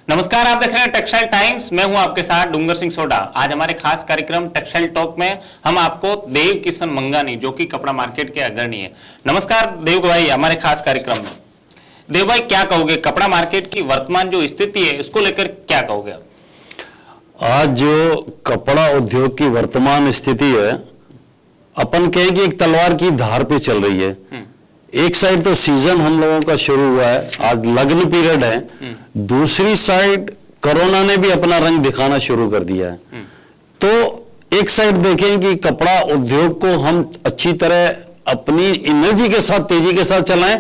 नमस्कार, आप देख रहे हैं टेक्सटाइल टाइम्स। मैं हूं आपके साथ डूंगर सिंह सोडा। आज हमारे खास कार्यक्रम टेक्सटाइल टॉक में हम आपको देव किशन मंगानी, जो कि कपड़ा मार्केट के अग्रणी है। नमस्कार देव भाई, हमारे खास कार्यक्रम में। देव भाई, क्या कहोगे कपड़ा मार्केट की वर्तमान जो स्थिति है इसको लेकर क्या कहोगे आप? आज जो कपड़ा उद्योग की वर्तमान स्थिति है, अपन कहें कि एक तलवार की धार पे चल रही है। एक साइड तो सीजन हम लोगों का शुरू हुआ है, आज लग्न पीरियड है। दूसरी साइड कोरोना ने भी अपना रंग दिखाना शुरू कर दिया है। तो एक साइड देखें कि कपड़ा उद्योग को हम अच्छी तरह अपनी एनर्जी के साथ, तेजी के साथ चलाएं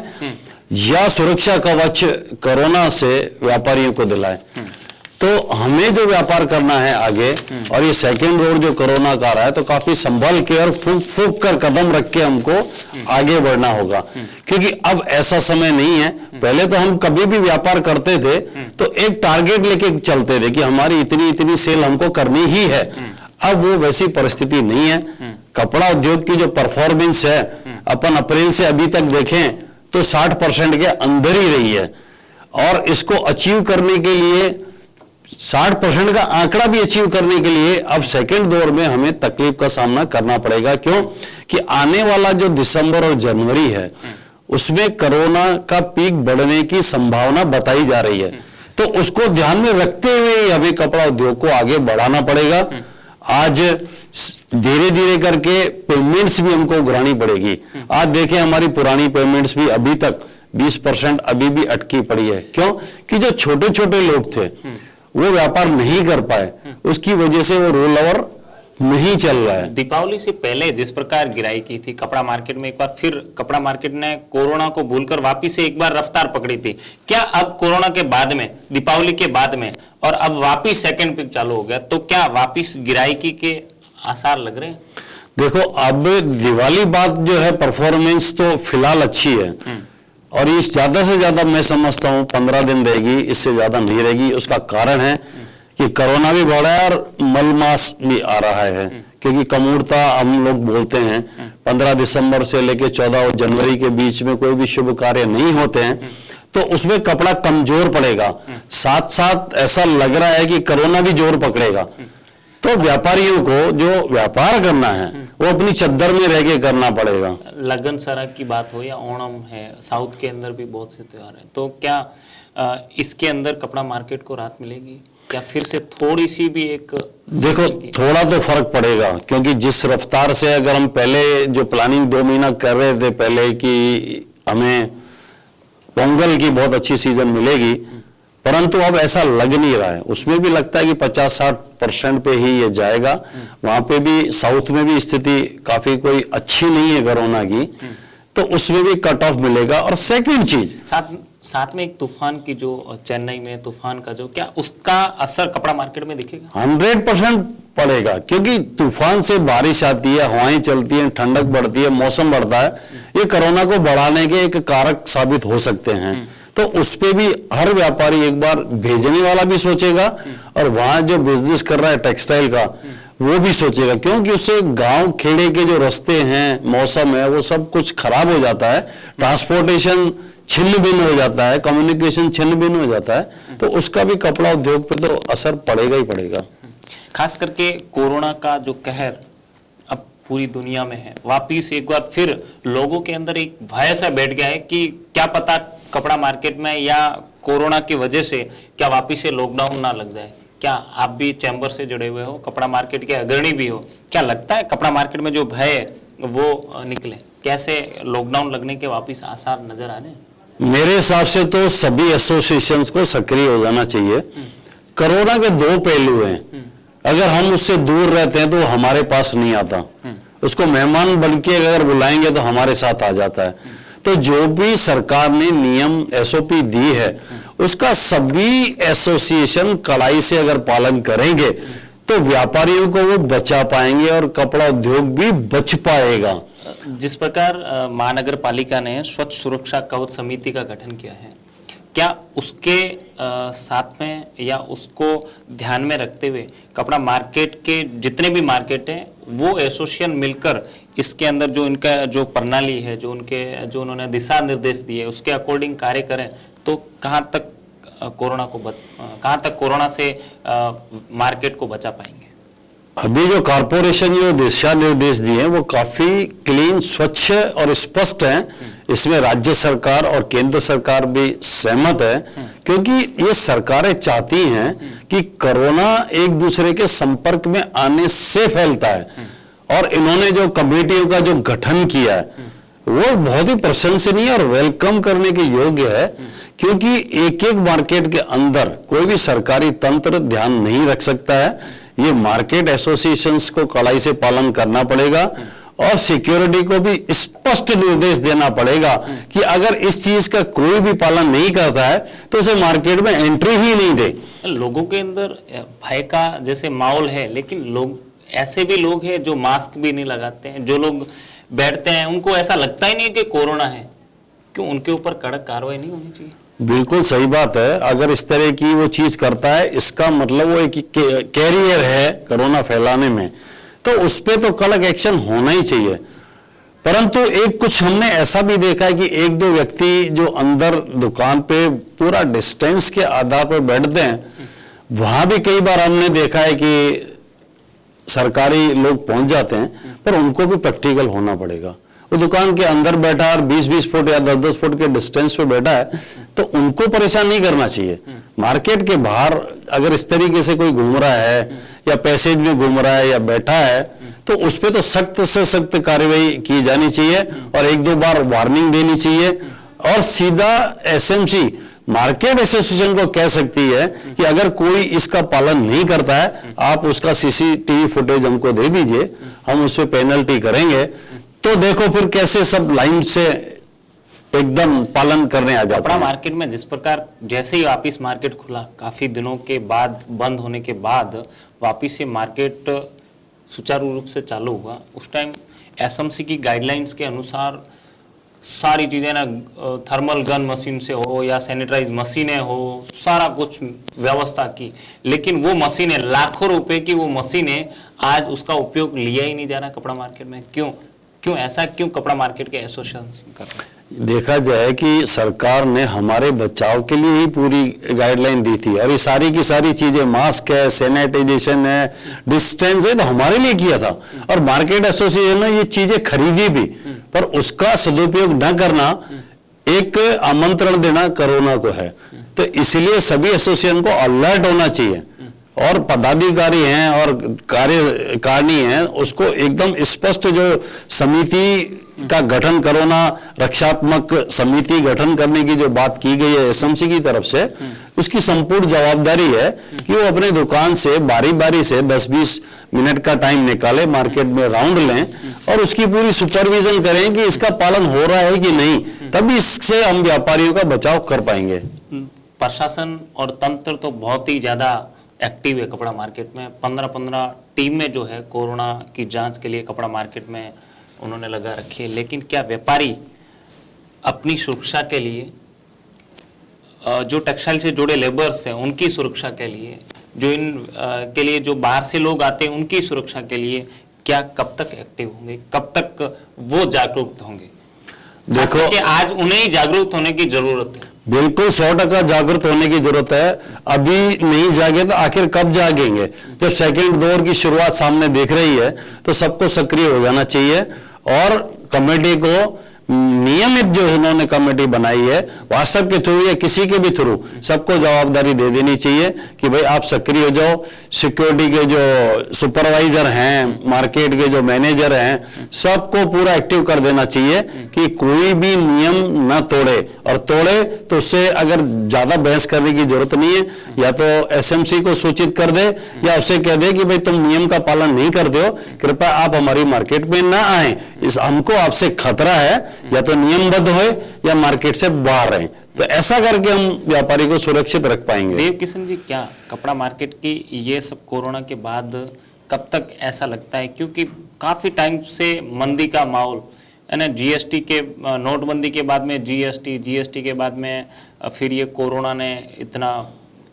या सुरक्षा कवच कोरोना से व्यापारियों को दिलाएं। तो हमें जो व्यापार करना है आगे, और ये सेकेंड रोड जो कोरोना का रहा है, तो काफी संभल के और फूक कर कदम रख के हमको आगे बढ़ना होगा। क्योंकि अब ऐसा समय नहीं है। पहले तो हम कभी भी व्यापार करते थे तो एक टारगेट लेके चलते थे कि हमारी इतनी इतनी सेल हमको करनी ही है। अब वो वैसी परिस्थिति नहीं है। कपड़ा उद्योग की जो परफॉर्मेंस है, अपन अप्रैल से अभी तक देखें तो 60% के अंदर ही रही है। और इसको अचीव करने के लिए 60% का आंकड़ा भी अचीव करने के लिए अब सेकेंड दौर में हमें तकलीफ का सामना करना पड़ेगा। क्यों कि आने वाला जो दिसंबर और जनवरी है उसमें कोरोना का पीक बढ़ने की संभावना बताई जा रही है। तो उसको ध्यान में रखते हुए ही हमें कपड़ा उद्योग को आगे बढ़ाना पड़ेगा। आज धीरे धीरे करके पेमेंट्स भी हमको उगरानी पड़ेगी। आज देखें, हमारी पुरानी पेमेंट्स भी अभी तक 20% अभी भी अटकी पड़ी है। क्यों कि जो छोटे छोटे लोग थे वो व्यापार नहीं कर पाए, उसकी वजह से वो रोल ओवर नहीं चल रहा है। दीपावली से पहले जिस प्रकार गिराई की थी कपड़ा मार्केट में, एक बार फिर कपड़ा मार्केट ने कोरोना को भूलकर वापिस से एक बार रफ्तार पकड़ी थी। क्या अब कोरोना के बाद में, दीपावली के बाद में, और अब वापिस सेकंड पीक चालू हो गया, तो क्या वापिस गिराई के आसार लग रहे हैं? देखो, अब दिवाली बाद जो है परफॉर्मेंस तो फिलहाल अच्छी है, और ये ज्यादा से ज्यादा मैं समझता हूं 15 दिन रहेगी, इससे ज्यादा नहीं रहेगी। उसका कारण है कि कोरोना भी बढ़ा है और मलमास भी आ रहा है। क्योंकि कमूरता हम लोग बोलते हैं 15 दिसंबर से लेकर 14 जनवरी के बीच में कोई भी शुभ कार्य नहीं होते हैं, तो उसमें कपड़ा कमजोर पड़ेगा। साथ साथ ऐसा लग रहा है कि कोरोना भी जोर पकड़ेगा। तो व्यापारियों को जो व्यापार करना है वो अपनी चद्दर में रह के करना पड़ेगा। लगन सरग की बात हो या ओणम है, साउथ के अंदर भी बहुत से त्योहार हैं, तो क्या इसके अंदर कपड़ा मार्केट को राहत मिलेगी? क्या फिर से थोड़ी सी भी एक देखो, थोड़ा तो फर्क पड़ेगा। क्योंकि जिस रफ्तार से अगर हम पहले जो प्लानिंग 2 महीना कर रहे थे पहले कि हमें पोंगल की बहुत अच्छी सीजन मिलेगी, परंतु अब ऐसा लग नहीं रहा है। उसमें भी लगता है कि 50-60% पे ही ये जाएगा। वहां पे भी साउथ में भी स्थिति काफी कोई अच्छी नहीं है कोरोना की, तो उसमें भी कट ऑफ मिलेगा। और सेकंड चीज, साथ में एक तूफान की जो चेन्नई में तूफान का जो, क्या उसका असर कपड़ा मार्केट में दिखेगा? 100% पड़ेगा। क्योंकि तूफान से बारिश आती है, हवाएं चलती हैं, ठंडक बढ़ती है, मौसम बढ़ता है। ये कोरोना को बढ़ाने के एक कारक साबित हो सकते हैं। तो उस पे भी हर व्यापारी एक बार भेजने वाला भी सोचेगा, और वहां जो बिजनेस कर रहा है टेक्सटाइल का वो भी सोचेगा। क्योंकि उससे गांव खेड़े के जो रास्ते हैं, मौसम है, वो सब कुछ खराब हो जाता है। ट्रांसपोर्टेशन छिन्न भिन्न हो जाता है, कम्युनिकेशन छिन्न भिन्न हो जाता है। तो उसका भी कपड़ा उद्योग पे तो असर पड़ेगा ही पड़ेगा। खास करके कोरोना का जो कहर अब पूरी दुनिया में है, वापिस एक बार फिर लोगों के अंदर एक भय सा बैठ गया है कि क्या पता कपड़ा मार्केट में या कोरोना की वजह से क्या वापिस से लॉकडाउन ना लग जाए। क्या आप भी चैम्बर से जुड़े हुए हो, कपड़ा मार्केट के अग्रणी भी हो, क्या लगता है कपड़ा मार्केट में जो भय है वो निकले? कैसे लॉकडाउन लगने के वापिस आसार नजर आ रहे हैं? मेरे हिसाब से तो सभी एसोसिएशंस को सक्रिय हो जाना चाहिए। कोरोना के 2 पहलू हैं। अगर हम उससे दूर रहते हैं तो हमारे पास नहीं आता, उसको मेहमान बन के अगर बुलाएंगे तो हमारे साथ आ जाता है। तो जो भी सरकार ने नियम SOP दी है उसका सभी एसोसिएशन कड़ाई से अगर पालन करेंगे तो व्यापारियों को वो बचा पाएंगे और कपड़ा उद्योग भी बच पाएगा। जिस प्रकार महानगर पालिका ने स्वच्छ सुरक्षा कवच समिति का गठन किया है, क्या उसके साथ में या उसको ध्यान में रखते हुए कपड़ा मार्केट के जितने भी मार्केट हैं वो एसोसिएशन मिलकर इसके अंदर जो इनका जो प्रणाली है, जो उन्होंने दिशा निर्देश दिए उसके अकॉर्डिंग कार्य करें, तो कहाँ तक कोरोना को कहाँ तक कोरोना से मार्केट को बचा पाएंगे? अभी जो कॉरपोरेशन जो दिशा निर्देश दिए हैं वो काफी क्लीन, स्वच्छ और स्पष्ट हैं। इसमें राज्य सरकार और केंद्र सरकार भी सहमत है, क्योंकि ये सरकारें चाहती हैं कि कोरोना एक दूसरे के संपर्क में आने से फैलता है। और इन्होंने जो कमेटियों का जो गठन किया है वो बहुत ही प्रशंसनीय और वेलकम करने के योग्य है, क्योंकि एक एक मार्केट के अंदर कोई भी सरकारी तंत्र ध्यान नहीं रख सकता है। ये मार्केट एसोसिएशंस को कड़ाई से पालन करना पड़ेगा और सिक्योरिटी को भी स्पष्ट निर्देश देना पड़ेगा कि अगर इस चीज का कोई भी पालन नहीं करता है तो उसे मार्केट में एंट्री ही नहीं दे। लोगों के अंदर भय का जैसे माहौल है, लेकिन लोग ऐसे भी लोग हैं जो मास्क भी नहीं लगाते हैं, जो लोग बैठते हैं उनको ऐसा लगता ही नहीं कि कोरोना है। क्यों उनके ऊपर कड़क कार्रवाई नहीं होनी चाहिए? बिल्कुल सही बात है। अगर इस तरह की वो चीज करता है, इसका मतलब वो एक कैरियर है कोरोना फैलाने में, तो उस पे तो कड़क एक्शन होना ही चाहिए। परंतु एक कुछ हमने ऐसा भी देखा है कि एक दो व्यक्ति जो अंदर दुकान पे पूरा डिस्टेंस के आधार पर बैठते हैं, वहां भी कई बार हमने देखा है कि सरकारी लोग पहुंच जाते हैं, पर उनको भी प्रैक्टिकल होना पड़ेगा। वो दुकान के अंदर बैठा है और 20-20 फुट या 10-10 फुट के डिस्टेंस पे बैठा है, तो उनको परेशान नहीं करना चाहिए। मार्केट के बाहर अगर इस तरीके से कोई घूम रहा है या पैसेज में घूम रहा है या बैठा है, तो उस पर तो सख्त से सख्त कार्रवाई की जानी चाहिए और एक दो बार वार्निंग देनी चाहिए। और सीधा एसएमसी मार्केट एसोसिएशन को कह सकती है कि अगर कोई इसका पालन नहीं करता है, आप उसका सीसीटीवी फुटेज हमको दे दीजिए, हम उस पर पेनल्टी करेंगे। तो देखो फिर कैसे सब लाइन से एकदम पालन करने आ जाता है। कपड़ा मार्केट में जिस प्रकार जैसे ही वापिस मार्केट खुला, काफी दिनों के बाद बंद होने के बाद वापिस से मार्केट सुचारू रूप से चालू हुआ, उस टाइम एसएमसी की गाइडलाइंस के अनुसार सारी चीजें ना, थर्मल गन मशीन से हो या सैनिटाइज मशीनें हो, सारा कुछ व्यवस्था की। लेकिन वो मशीनें, लाखों रुपए की वो मशीनें, आज उसका उपयोग लिया ही नहीं जा रहा कपड़ा मार्केट में। क्यों ऐसा, क्यों कपड़ा मार्केट के एसोसिएशन कर रहे हैं? देखा जाए कि सरकार ने हमारे बचाव के लिए ही पूरी गाइडलाइन दी थी और ये सारी की सारी चीजें, मास्क है, सैनिटाइजेशन है, डिस्टेंस है, तो हमारे लिए किया था। और मार्केट एसोसिएशन ने ये चीजें खरीदी भी, पर उसका सदुपयोग न करना एक आमंत्रण देना कोरोना को है। तो इसलिए सभी एसोसिएशन को अलर्ट होना चाहिए और पदाधिकारी हैं और कार्यकारिणी हैं, उसको एकदम स्पष्ट जो समिति का गठन, कोरोना रक्षात्मक समिति गठन करने की जो बात की गई है एसएमसी की तरफ से, उसकी संपूर्ण जवाबदारी है कि वो अपने दुकान से बारी बारी से 10-20 मिनट का टाइम निकाले, मार्केट में राउंड लें और उसकी पूरी सुपरविजन करें कि इसका पालन हो रहा है कि नहीं, तभी इससे हम व्यापारियों का बचाव कर पाएंगे। प्रशासन और तंत्र तो बहुत ही ज्यादा एक्टिव है कपड़ा मार्केट में। 15-15 टीम में जो है कोरोना की जांच के लिए कपड़ा मार्केट में उन्होंने लगा रखी है। लेकिन क्या व्यापारी अपनी सुरक्षा के लिए, जो टेक्सटाइल से जुड़े लेबर्स हैं उनकी सुरक्षा के लिए, जो इन के लिए जो बाहर से लोग आते हैं उनकी सुरक्षा के लिए, क्या कब तक एक्टिव होंगे, कब तक वो जागरूक होंगे? देखो कि आज उन्हें जागरूक होने की जरूरत है। बिल्कुल 100% जागरूक होने की जरूरत है। अभी नहीं जागे तो आखिर कब जागेंगे? जब सेकंड दौर की शुरुआत सामने दिख रही है तो सबको सक्रिय हो जाना चाहिए और कमेटी को नियमित, जो इन्होंने कमेटी बनाई है व्हाट्सएप के थ्रू या किसी के भी थ्रू, सबको जवाबदारी दे देनी चाहिए कि भाई आप सक्रिय हो जाओ। सिक्योरिटी के जो सुपरवाइजर हैं, मार्केट के जो मैनेजर हैं, सबको पूरा एक्टिव कर देना चाहिए कि कोई भी नियम न तोड़े, और तोड़े तो उससे अगर ज्यादा बहस करने की जरूरत नहीं है, या तो एसएमसी को सूचित कर दे या उसे कह दे कि भाई तुम नियम का पालन नहीं करते हो, कृपया आप हमारी मार्केट में ना आए, इस हमको आपसे खतरा है, या तो नियमबद्ध हो या मार्केट से बाहर रहें। तो ऐसा करके हम व्यापारी को सुरक्षित रख पाएंगे। देव किशन जी, क्या कपड़ा मार्केट की ये सब कोरोना के बाद कब तक ऐसा लगता है, क्योंकि काफी टाइम से मंदी का माहौल है ना, जीएसटी के, नोटबंदी के बाद में जीएसटी के बाद में फिर ये कोरोना ने इतना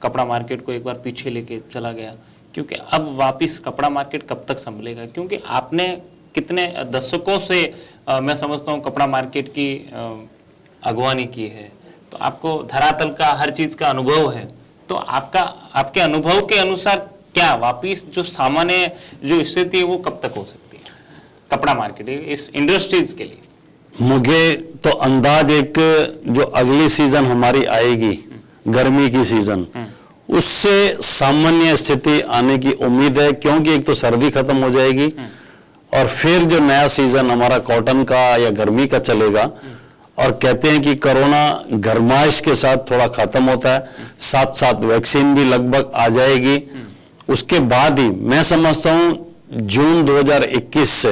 कपड़ा मार्केट को एक बार पीछे लेके चला गया, क्योंकि अब वापिस कपड़ा मार्केट कब तक संभलेगा? क्योंकि आपने कितने दशकों से मैं समझता हूँ कपड़ा मार्केट की अगवानी की है, तो आपको धरातल का हर चीज का अनुभव है, तो आपके अनुभव के अनुसार क्या वापिस जो सामान्य जो स्थिति है वो कब तक हो सकती है कपड़ा मार्केट इस इंडस्ट्रीज के लिए? मुझे तो अंदाज एक जो अगली सीजन हमारी आएगी, गर्मी की सीजन, उससे सामान्य स्थिति आने की उम्मीद है, क्योंकि एक तो सर्दी खत्म हो जाएगी और फिर जो नया सीजन हमारा कॉटन का या गर्मी का चलेगा। और कहते हैं कि कोरोना गर्माइश के साथ थोड़ा खत्म होता है, साथ साथ वैक्सीन भी लगभग आ जाएगी। उसके बाद ही मैं समझता हूं जून 2021 से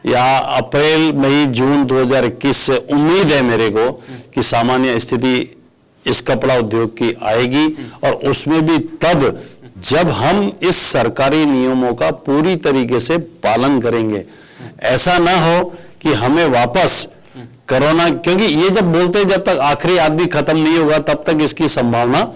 या अप्रैल मई जून 2021 से उम्मीद है मेरे को कि सामान्य स्थिति इस कपड़ा उद्योग की आएगी, और उसमें भी तब जब हम इस सरकारी नियमों का पूरी तरीके से पालन करेंगे। ऐसा ना हो कि हमें वापस कोरोना, क्योंकि ये जब बोलते हैं जब तक आखिरी आदमी खत्म नहीं होगा तब तक इसकी संभावना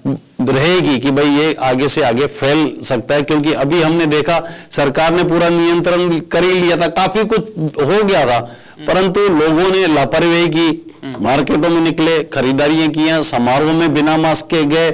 रहेगी कि भाई ये आगे से आगे फैल सकता है। क्योंकि अभी हमने देखा सरकार ने पूरा नियंत्रण कर ही लिया था, काफी कुछ हो गया था, परंतु लोगों ने लापरवाही की, मार्केटों में निकले, खरीदारियां की, समारोह में बिना मास्क के गए,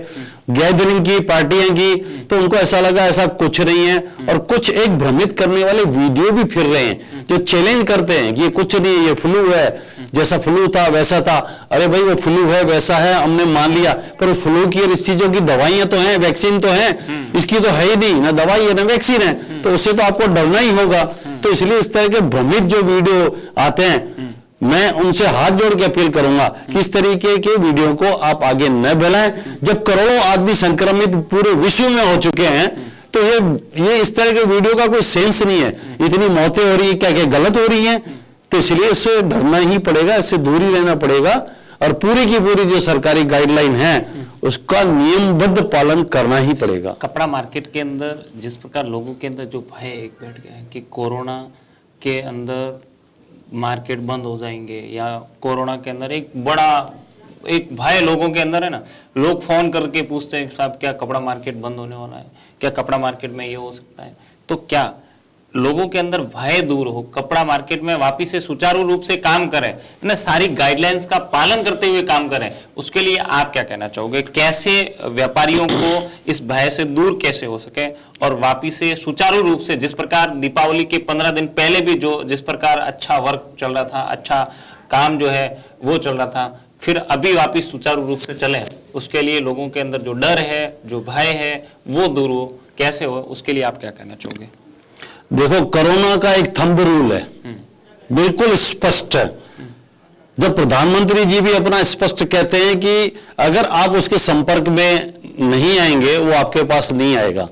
गैदरिंग की, पार्टियां की, तो उनको ऐसा लगा ऐसा कुछ नहीं है। और कुछ एक भ्रमित करने वाले वीडियो भी फिर रहे हैं जो चैलेंज करते हैं कि ये कुछ नहीं, ये फ्लू है, जैसा फ्लू था वैसा था। अरे भाई वो फ्लू है वैसा है हमने मान लिया, पर फ्लू की और इस चीजों की दवाइयां तो हैं, वैक्सीन तो है, इसकी तो है ही नहीं, ना दवाई है ना वैक्सीन है, तो उससे तो आपको डरना ही होगा। तो इसलिए इस तरह के भ्रमित जो वीडियो आते हैं, मैं उनसे हाथ जोड़ के अपील करूंगा कि इस तरीके के वीडियो को आप आगे न फैलाएं। जब करोड़ों आदमी संक्रमित पूरे विश्व में हो चुके हैं, तो ये इस तरह के वीडियो का कोई सेंस नहीं है। इतनी मौतें हो रही है, क्या क्या गलत हो रही हैं, तो इसलिए इससे डरना ही पड़ेगा, इससे दूर ही रहना पड़ेगा, और पूरी की पूरी जो सरकारी गाइडलाइन है उसका नियमबद्ध पालन करना ही पड़ेगा। कपड़ा मार्केट के अंदर जिस प्रकार लोगों के अंदर जो भय एक बैठ गया है कि कोरोना के अंदर मार्केट बंद हो जाएंगे, या कोरोना के अंदर एक भय लोगों के अंदर है ना, लोग फोन करके पूछते हैं साहब क्या कपड़ा मार्केट बंद होने वाला है, क्या कपड़ा मार्केट में ये हो सकता है। तो क्या लोगों के अंदर भय दूर हो, कपड़ा मार्केट में वापिस से सुचारू रूप से काम करें, ना सारी गाइडलाइंस का पालन करते हुए काम करें, उसके लिए आप क्या कहना चाहोगे? कैसे व्यापारियों को इस भय से दूर कैसे हो सके और वापिस से सुचारू रूप से, जिस प्रकार दीपावली के 15 दिन पहले भी जिस प्रकार अच्छा वर्क चल रहा था, अच्छा काम जो है वो चल रहा था, फिर अभी वापिस सुचारू रूप से चले, उसके लिए लोगों के अंदर जो डर है, जो भय है, वो दूर हो, कैसे हो, उसके लिए आप क्या कहना चाहोगे? देखो, कोरोना का एक थंब रूल है, बिल्कुल स्पष्ट है। जब प्रधानमंत्री जी भी अपना स्पष्ट कहते हैं कि अगर आप उसके संपर्क में नहीं आएंगे वो आपके पास नहीं आएगा,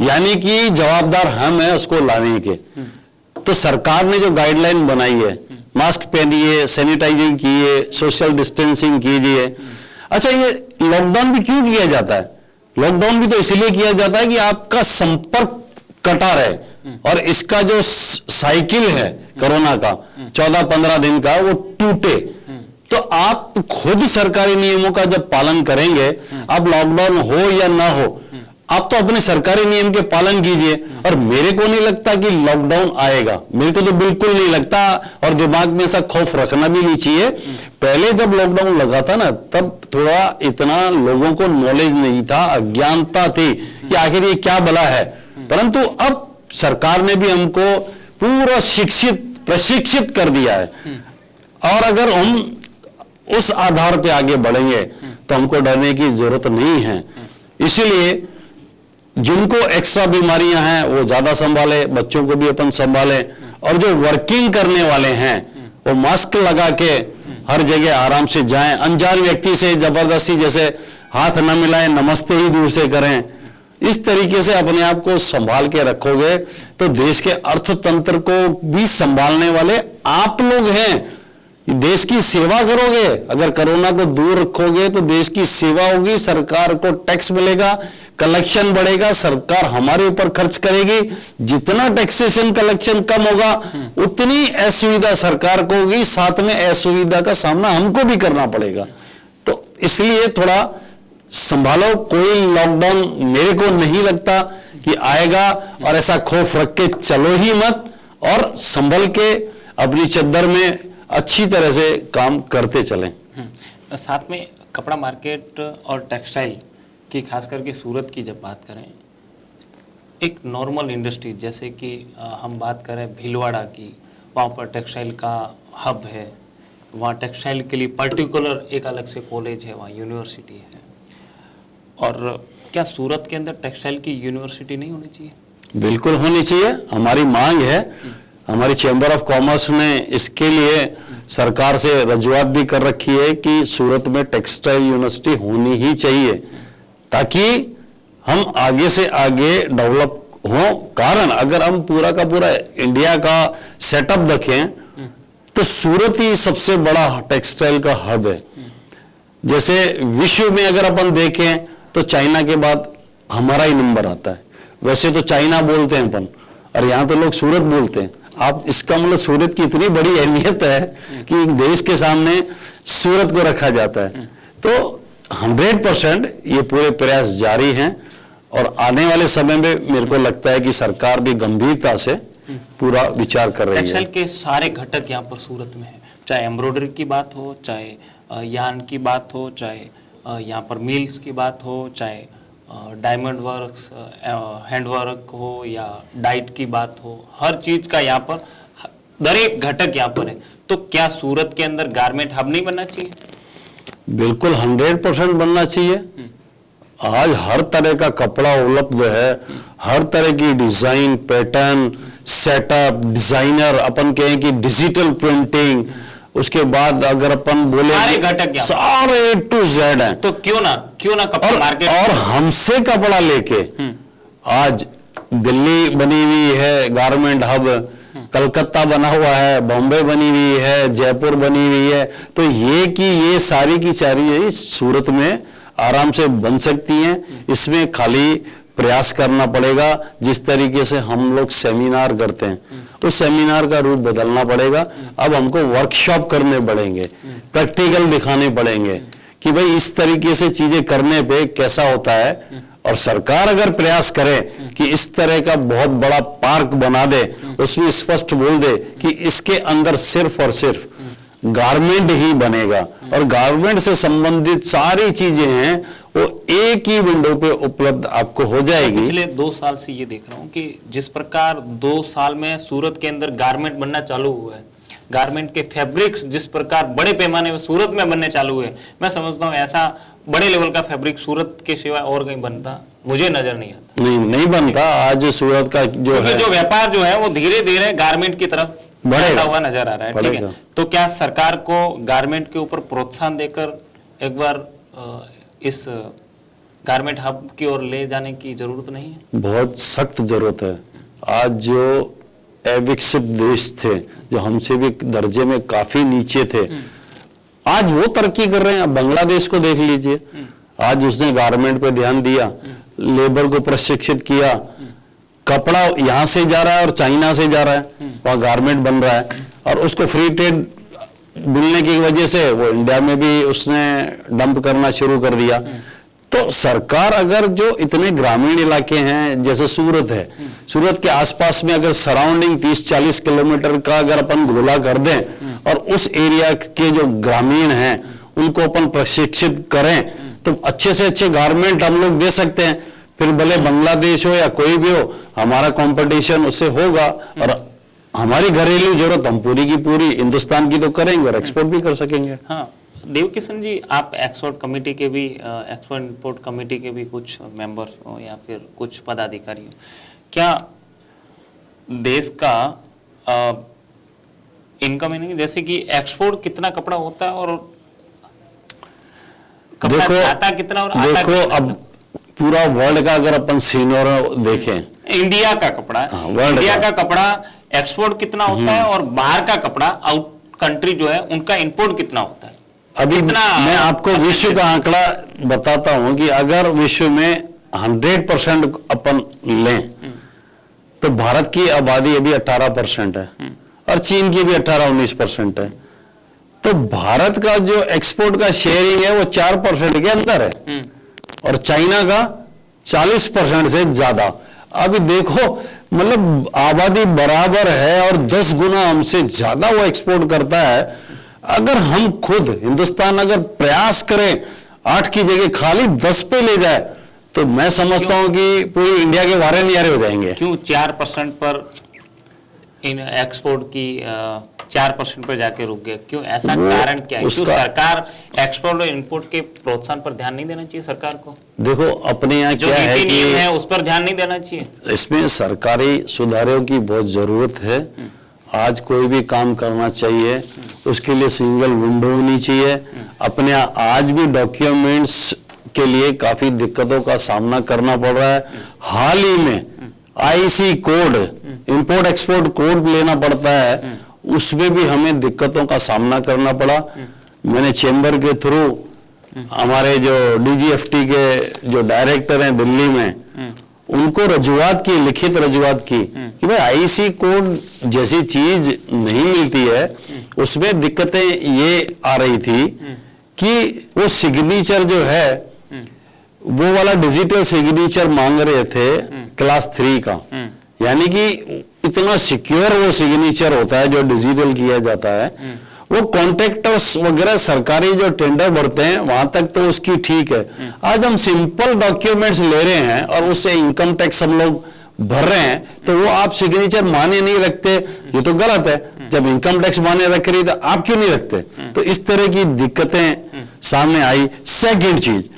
यानी कि जवाबदार हम हैं उसको लाने के। तो सरकार ने जो गाइडलाइन बनाई है, मास्क पहनिए, सैनिटाइजिंग कीजिए, सोशल डिस्टेंसिंग कीजिए। अच्छा, ये लॉकडाउन भी क्यों किया जाता है? लॉकडाउन भी तो इसलिए किया जाता है कि आपका संपर्क कटा रहे और इसका जो साइकिल है कोरोना का 14-15 दिन का वो टूटे। तो आप खुद सरकारी नियमों का जब पालन करेंगे, अब लॉकडाउन हो या ना हो, आप तो अपने सरकारी नियम के पालन कीजिए। और मेरे को नहीं लगता कि लॉकडाउन आएगा, मेरे को तो बिल्कुल नहीं लगता, और दिमाग में ऐसा खौफ रखना भी नहीं चाहिए। पहले जब लॉकडाउन लगा था ना, तब थोड़ा इतना लोगों को नॉलेज नहीं था, अज्ञानता थी कि आखिर ये क्या बला है। परंतु अब सरकार ने भी हमको पूरा प्रशिक्षित कर दिया है, और अगर हम उस आधार पे आगे बढ़ेंगे तो हमको डरने की जरूरत नहीं है। इसीलिए जिनको एक्स्ट्रा बीमारियां हैं वो ज्यादा संभाले, बच्चों को भी अपन संभाले, और जो वर्किंग करने वाले हैं वो मास्क लगा के हर जगह आराम से जाएं। अनजान व्यक्ति से जबरदस्ती जैसे हाथ न मिलाएं, नमस्ते ही दूर से करें। इस तरीके से अपने आप को संभाल के रखोगे तो देश के अर्थतंत्र को भी संभालने वाले आप लोग हैं। देश की सेवा करोगे, अगर कोरोना को दूर रखोगे तो देश की सेवा होगी, सरकार को टैक्स मिलेगा, कलेक्शन बढ़ेगा, सरकार हमारे ऊपर खर्च करेगी। जितना टैक्सेशन कलेक्शन कम होगा उतनी असुविधा सरकार को होगी, साथ में असुविधा का सामना हमको भी करना पड़ेगा। तो इसलिए थोड़ा संभालो। कोई लॉकडाउन मेरे को नहीं लगता कि आएगा, और ऐसा खौफ रख के चलो ही मत, और संभल के अपनी चद्दर में अच्छी तरह से काम करते चलें। साथ में कपड़ा मार्केट और टेक्सटाइल की, खास करके सूरत की जब बात करें, एक नॉर्मल इंडस्ट्री जैसे कि हम बात करें भीलवाड़ा की, वहाँ पर टेक्सटाइल का हब है, वहाँ टेक्सटाइल के लिए पर्टिकुलर एक अलग से कॉलेज है, वहाँ यूनिवर्सिटी है। और क्या सूरत के अंदर टेक्सटाइल की यूनिवर्सिटी नहीं होनी चाहिए? बिल्कुल होनी चाहिए, हमारी मांग है। हमारी चैम्बर ऑफ कॉमर्स ने इसके लिए सरकार से रजूआत भी कर रखी है कि सूरत में टेक्सटाइल यूनिवर्सिटी होनी ही चाहिए, ताकि हम आगे से आगे डेवलप हो। कारण अगर हम पूरा का पूरा इंडिया का सेटअप देखें तो सूरत ही सबसे बड़ा टेक्सटाइल का हब है। जैसे विश्व में अगर अपन देखें तो चाइना के बाद हमारा ही नंबर आता है। वैसे तो चाइना बोलते हैं अपन, और यहां तो लोग सूरत बोलते हैं। आप इसका मतलब सूरत की इतनी बड़ी अहमियत है कि एक देश के सामने सूरत को रखा जाता है। तो 100% ये पूरे प्रयास जारी हैं, और आने वाले समय में मेरे को लगता है कि सरकार भी गंभीरता से पूरा विचार कर रही है। टेक्सटाइल के सारे घटक यहाँ पर सूरत में है, चाहे एम्ब्रॉयडरी की बात हो, चाहे यान की बात हो, चाहे यहाँ पर मिल्स की बात हो, चाहे डायमंड वर्क्स, हैंड वर्क हो, या डाइट की बात हो, हर चीज का यहाँ पर हर एक घटक यहाँ पर है। तो क्या सूरत के अंदर गारमेंट हब नहीं बनना चाहिए? बिल्कुल 100% बनना चाहिए। आज हर तरह का कपड़ा उपलब्ध है, हर तरह की डिजाइन, पैटर्न, सेटअप, डिजाइनर, अपन कहें कि डिजिटल प्रिंटिंग, उसके बाद अगर अपन बोले सारे घटक सारे A to Z हैं। तो क्यों ना कपड़ा मार्केट और हमसे कपड़ा लेके आज दिल्ली बनी हुई है गारमेंट हब, कलकत्ता बना हुआ है, बॉम्बे बनी हुई है, जयपुर बनी हुई है। तो ये सारी की सारी सूरत में आराम से बन सकती हैं। इसमें खाली प्रयास करना पड़ेगा। जिस तरीके से हम लोग सेमिनार करते हैं, उस सेमिनार का रूप बदलना पड़ेगा। अब हमको वर्कशॉप करने पड़ेंगे, प्रैक्टिकल दिखाने पड़ेंगे कि भाई इस तरीके से चीजें करने पे कैसा होता है। और सरकार अगर प्रयास करे कि इस तरह का बहुत बड़ा पार्क बना दे, उसमें स्पष्ट बोल दे कि इसके अंदर सिर्फ और सिर्फ गारमेंट ही बनेगा, और गारमेंट से संबंधित सारी चीजें हैं वो एक ही विंडो पे उपलब्ध आपको हो जाएगी। पिछले 2 साल से ये देख रहा हूँ कि जिस प्रकार 2 साल में सूरत के अंदर गारमेंट बनना चालू हुआ है, गारमेंट के फैब्रिक्स जिस प्रकार बड़े पैमाने में सूरत में बनने चालू हुए, मैं समझता हूँ ऐसा बड़े लेवल का फैब्रिक सूरत के सिवा और कहीं बनता मुझे नजर नहीं आता। नहीं बनता। आज सूरत का जो व्यापार जो है वो धीरे धीरे गारमेंट की तरफ बढ़ता हुआ नजर आ रहा है। ठीक है, तो क्या सरकार को गारमेंट के ऊपर प्रोत्साहन देकर एक बार इस गारमेंट हब की ओर ले जाने की जरूरत नहीं है? बहुत सख्त जरूरत है। आज जो अविकसित देश थे, जो हमसे भी दर्जे में काफी नीचे थे, आज वो तरक्की कर रहे हैं। अब बांग्लादेश को देख लीजिए, आज उसने गारमेंट पे ध्यान दिया, लेबर को प्रशिक्षित किया, कपड़ा यहां से जा रहा है और चाइना से जा रहा है, वहां गारमेंट बन रहा है, और उसको फ्री ट्रेड मिलने की वजह से वो इंडिया में भी उसने डंप करना शुरू कर दिया। तो सरकार अगर जो इतने ग्रामीण इलाके हैं जैसे सूरत है, सूरत के आसपास में अगर सराउंडिंग 30-40 किलोमीटर का अगर अपन गोला कर दें और उस एरिया के जो ग्रामीण हैं उनको अपन प्रशिक्षित करें, तो अच्छे से अच्छे गारमेंट हम लोग दे सकते हैं। फिर भले बांग्लादेश हो या कोई भी हो, हमारा कंपटीशन उससे होगा, और हमारी घरेलू जरूरत हम पूरी की पूरी हिंदुस्तान की तो करेंगे और एक्सपोर्ट भी कर सकेंगे। हाँ, देवकिशन जी, आप एक्सपोर्ट कमेटी के भी, एक्सपोर्ट इंपोर्ट कमेटी के भी कुछ मेंबर्स हो या फिर कुछ पदाधिकारी हो, क्या देश का इनकम नहीं, जैसे कि एक्सपोर्ट कितना कपड़ा होता है और कपड़ा आता कितना और आता देखो कितना? अब पूरा वर्ल्ड का अगर अपन सीनोर देखें, इंडिया का कपड़ा, इंडिया का कपड़ा एक्सपोर्ट कितना होता है और बाहर का कपड़ा आउट कंट्री जो है उनका इंपोर्ट कितना होता है? अभी मैं आपको विश्व का आंकड़ा बताता हूं कि अगर विश्व में 100% अपन लें तो भारत की आबादी अभी 18% है और चीन की भी 18-19% है। तो भारत का जो एक्सपोर्ट का शेयरिंग है वो 4% के अंदर है और चाइना का 40% से ज्यादा। अभी देखो, मतलब आबादी बराबर है और 10 गुना हमसे ज्यादा वो एक्सपोर्ट करता है। अगर हम खुद हिंदुस्तान अगर प्रयास करें 8 की जगह खाली 10 पे ले जाए तो मैं समझता हूं कि पूरी इंडिया के वारे नियारे हो जाएंगे। क्यों 4% पर इन एक्सपोर्ट की 4% पर जाके रुक गया? क्यों? ऐसा कारण क्या है? क्यों सरकार एक्सपोर्ट और इंपोर्ट के प्रोत्साहन पर ध्यान नहीं देना चाहिए सरकार को? देखो अपने यहाँ क्या है कि नियम है उस पर ध्यान नहीं देना चाहिए। इसमें सरकारी सुधारों की बहुत जरूरत है। आज कोई भी काम करना चाहिए उसके लिए सिंगल विंडो होनी चाहिए। अपने आज भी डॉक्यूमेंट्स के लिए काफी दिक्कतों का सामना करना पड़ रहा है। हाल ही में IC code, import export code लेना पड़ता है, उसमें भी हमें दिक्कतों का सामना करना पड़ा। मैंने चेंबर के थ्रू हमारे जो डीजीएफटी के जो डायरेक्टर हैं दिल्ली में, उनको रजूआत की, लिखित रजूआत की कि भाई आईसी कोड जैसी चीज नहीं मिलती है। उसमें दिक्कतें ये आ रही थी कि वो सिग्नेचर जो है वो वाला डिजिटल सिग्नेचर मांग रहे थे क्लास 3 का, यानी कि इतना सिक्योर वो सिग्नेचर होता है जो डिजिटल किया जाता है। वो कॉन्ट्रैक्टर्स वगैरह सरकारी जो टेंडर भरते हैं वहां तक तो उसकी ठीक है। आज हम सिंपल डॉक्यूमेंट्स ले रहे हैं और उससे इनकम टैक्स हम लोग भर रहे हैं, तो वो आप सिग्नेचर माने नहीं रखते, ये तो गलत है। जब इनकम टैक्स माने रख रही तो आप क्यों नहीं रखते? तो इस तरह की दिक्कतें सामने आई। सेकंड चीज,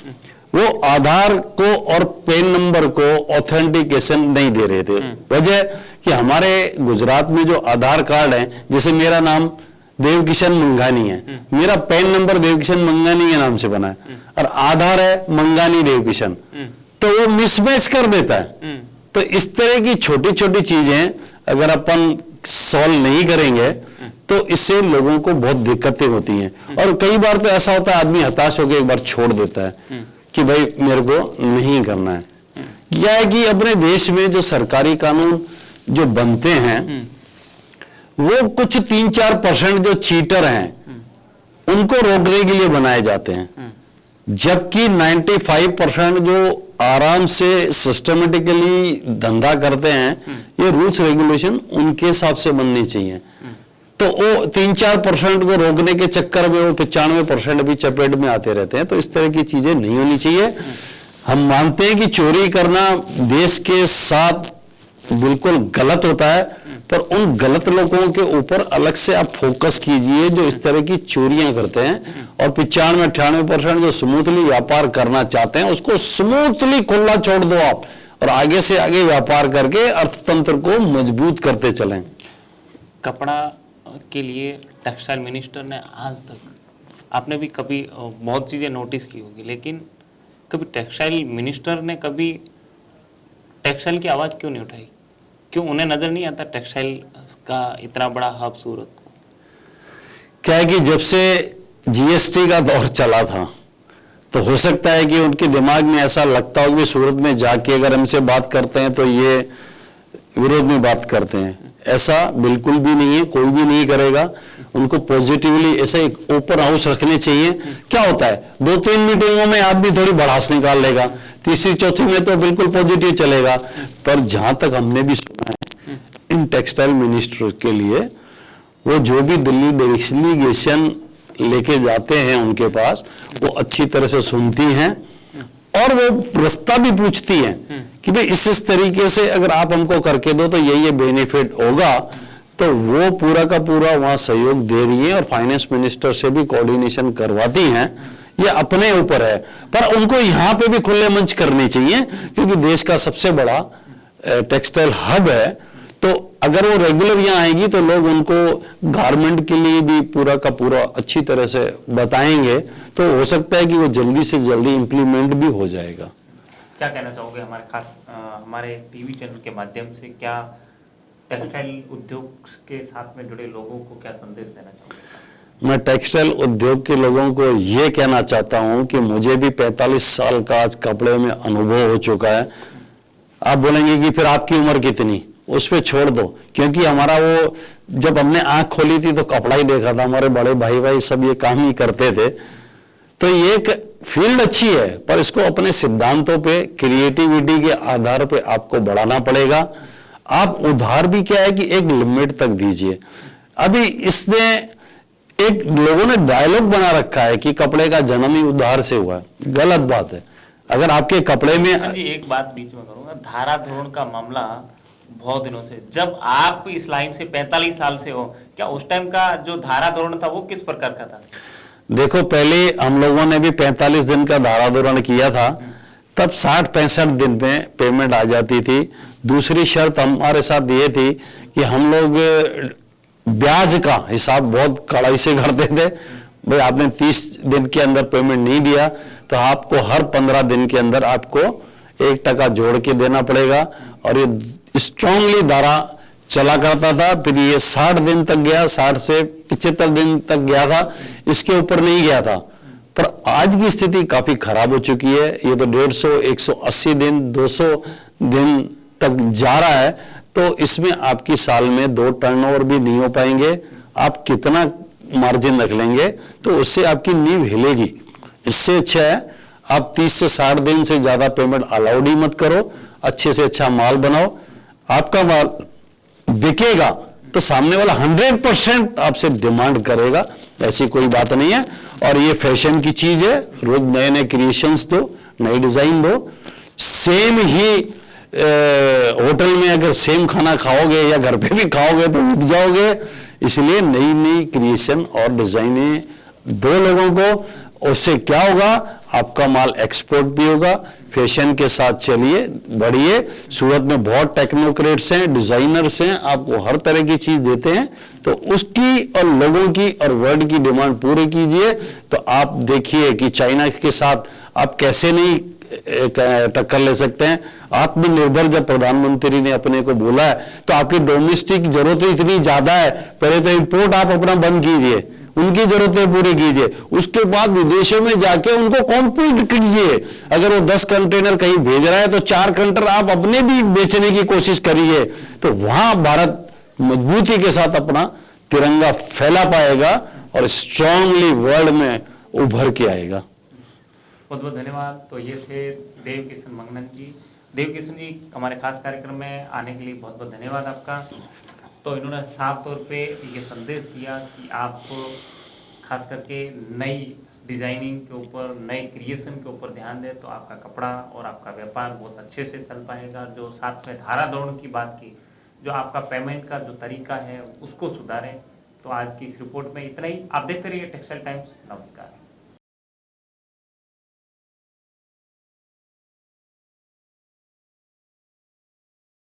वो आधार को और पैन नंबर को ऑथेंटिकेशन नहीं दे रहे थे। वजह कि हमारे गुजरात में जो आधार कार्ड है, जैसे मेरा नाम देवकिशन मंगानी है, मेरा पैन नंबर देवकिशन मंगानी के नाम से बना है और आधार है मंगानी देवकिशन, तो वो मिसमैच कर देता है। तो इस तरह की छोटी छोटी चीजें अगर अपन सॉल्व नहीं करेंगे तो इससे लोगों को बहुत दिक्कतें होती हैं। और कई बार तो ऐसा होता है आदमी हताश होकर एक बार छोड़ देता है कि भाई मेरे को नहीं करना है। क्या है कि अपने देश में जो सरकारी कानून जो बनते हैं वो कुछ 3-4% जो चीटर हैं उनको रोकने के लिए बनाए जाते हैं, जबकि 95% जो आराम से सिस्टमेटिकली धंधा करते हैं, ये रूल्स रेगुलेशन उनके हिसाब से बननी चाहिए। तो वो 3-4% को रोकने के चक्कर में वो 95% भी चपेट में आते रहते हैं। तो इस तरह की चीजें नहीं होनी चाहिए। हम मानते हैं कि चोरी करना देश के साथ बिल्कुल गलत होता है, पर उन गलत लोगों के ऊपर अलग से आप फोकस कीजिए जो इस तरह की चोरियां करते हैं, और 95-98% जो स्मूथली व्यापार करना चाहते हैं उसको स्मूथली खुला छोड़ दो आप, और आगे से आगे व्यापार करके अर्थतंत्र को मजबूत करते चलें। कपड़ा के लिए टेक्सटाइल मिनिस्टर ने आज तक, आपने भी कभी बहुत चीजें नोटिस की होगी, लेकिन कभी टेक्सटाइल मिनिस्टर ने कभी टेक्सटाइल की आवाज क्यों नहीं उठाई? क्यों उन्हें नजर नहीं आता टेक्सटाइल का इतना बड़ा हब सूरत? क्या है कि जब से जीएसटी का दौर चला था तो हो सकता है कि उनके दिमाग में ऐसा लगता हो कि सूरत में जाके अगर हमसे बात करते हैं तो ये विरोध में बात करते हैं। ऐसा बिल्कुल भी नहीं है, कोई भी नहीं करेगा। उनको पॉजिटिवली ऐसा एक ओपन हाउस रखने चाहिए। क्या होता है 2-3 मीटिंगों में आदमी थोड़ी भड़ास निकाल लेगा, तीसरी चौथी में तो बिल्कुल पॉजिटिव चलेगा। पर जहां तक हमने भी सुना है इन टेक्सटाइल मिनिस्टर के लिए, वो जो भी दिल्ली डेलीगेशन लेके जाते हैं उनके पास, वो अच्छी तरह से सुनती हैं और वो रास्ता भी पूछती हैं कि भाई इस तरीके से अगर आप हमको करके दो तो ये बेनिफिट होगा। तो वो पूरा का पूरा वहां सहयोग दे रही है और फाइनेंस मिनिस्टर से भी कोऑर्डिनेशन करवाती हैं। ये अपने ऊपर है, पर उनको यहाँ पे भी खुले मंच करनी चाहिए, क्योंकि देश का सबसे बड़ा टेक्सटाइल हब है। तो अगर वो रेगुलर यहाँ आएगी तो लोग उनको गारमेंट के लिए भी पूरा का पूरा अच्छी तरह से बताएंगे, तो हो सकता है कि वो जल्दी से जल्दी इंप्लीमेंट भी हो जाएगा। क्या कहना चाहोगे हमारे खास हमारे टीवी चैनल के माध्यम से, क्या टेक्सटाइल उद्योग के साथ में जुड़े लोगों को क्या संदेश देना चाहोगे? मैं टेक्सटाइल उद्योग के लोगों को ये कहना चाहता हूं कि मुझे भी 45 साल का आज कपड़े में अनुभव हो चुका है। आप बोलेंगे कि फिर आपकी उम्र कितनी, उस पर छोड़ दो, क्योंकि हमारा वो जब हमने आंख खोली थी तो कपड़ा ही देखा था, हमारे बड़े भाई सब ये काम ही करते थे। तो ये एक फील्ड अच्छी है, पर इसको अपने सिद्धांतों पे, क्रिएटिविटी के आधार पे आपको बढ़ाना पड़ेगा। आप उधार भी क्या है कि एक लिमिट तक दीजिए। अभी इसने एक लोगों ने डायलॉग बना रखा है कि कपड़े का जन्म ही उधार से हुआ है। गलत बात है। अगर आपके कपड़े में जी एक बात बीच में करूंगा, धारा धोरण का मामला बहुत दिनों से, जब आप इस लाइन से 45 साल से हो, क्या उस टाइम का जो धारा धोरण था वो किस प्रकार का था? देखो, पहले हम लोगों ने भी 45 दिन का धारा धोरण किया था, तब 60-65 दिन में पेमेंट आ जाती थी। दूसरी शर्त हमारे साथ ये थी कि हम लोग ब्याज का हिसाब बहुत कड़ाई से करते थे। भाई आपने 30 दिन के अंदर पेमेंट नहीं दिया तो आपको हर 15 दिन के अंदर आपको 1% जोड़ के देना पड़ेगा। और ये स्ट्रांगली धारा चला करता था। फिर ये 60 दिन तक गया, 60 से 75 दिन तक गया था, इसके ऊपर नहीं गया था। पर आज की स्थिति काफी खराब हो चुकी है। ये तो 150, 180 दिन, 200 दिन तक जा रहा है। तो इसमें आपकी साल में 2 टर्नओवर भी नहीं हो पाएंगे। आप कितना मार्जिन रख लेंगे तो उससे आपकी नींव हिलेगी। इससे अच्छा है आप 30 से 60 दिन से ज्यादा पेमेंट अलाउड ही मत करो। अच्छे से अच्छा माल बनाओ। आपका माल बिकेगा तो सामने वाला 100% आपसे डिमांड करेगा, ऐसी कोई बात नहीं है। और ये फैशन की चीज है, रोज नए नए क्रिएशंस दो, नई डिजाइन दो। सेम ही होटल में अगर सेम खाना खाओगे या घर पे भी खाओगे तो उब जाओगे। इसलिए नई नई क्रिएशन और डिजाइने दो लोगों को, उससे क्या होगा, आपका माल एक्सपोर्ट भी होगा। फैशन के साथ चलिए, बढ़िए। सूरत में बहुत टेक्नोक्रेट्स हैं, डिजाइनर्स हैं, आपको हर तरह की चीज देते हैं। तो उसकी और लोगों की और वर्ल्ड की डिमांड पूरी कीजिए। तो आप देखिए कि चाइना के साथ आप कैसे नहीं टक्कर ले सकते हैं। आत्मनिर्भर जब प्रधानमंत्री ने अपने को बोला है तो आपकी डोमेस्टिक जरूरतें इतनी ज्यादा है, पहले तो इंपोर्ट आप अपना बंद कीजिए, उनकी जरूरतें पूरी कीजिए, उसके बाद विदेशों में जाके उनको कॉम्पीट कीजिए। अगर वो 10 कंटेनर कहीं भेज रहा है तो 4 कंटेनर आप अपने भी बेचने की कोशिश करिए। तो वहां भारत मजबूती के साथ अपना तिरंगा फैला पाएगा और स्ट्रांगली वर्ल्ड में उभर के आएगा। बहुत बहुत धन्यवाद। तो ये थे देव किशन मंगनन जी। देव किशन जी, हमारे खास कार्यक्रम में आने के लिए बहुत बहुत धन्यवाद आपका। तो इन्होंने साफ तौर पे ये संदेश दिया कि आप खास करके नई डिजाइनिंग के ऊपर, नए क्रिएशन के ऊपर ध्यान दें तो आपका कपड़ा और आपका व्यापार बहुत अच्छे से चल पाएगा। जो साथ में धारा धोरण की बात की, जो आपका पेमेंट का जो तरीका है उसको सुधारें। तो आज की इस रिपोर्ट में इतना ही। आप देखते रहिए टेक्सटाइल टाइम्स। नमस्कार।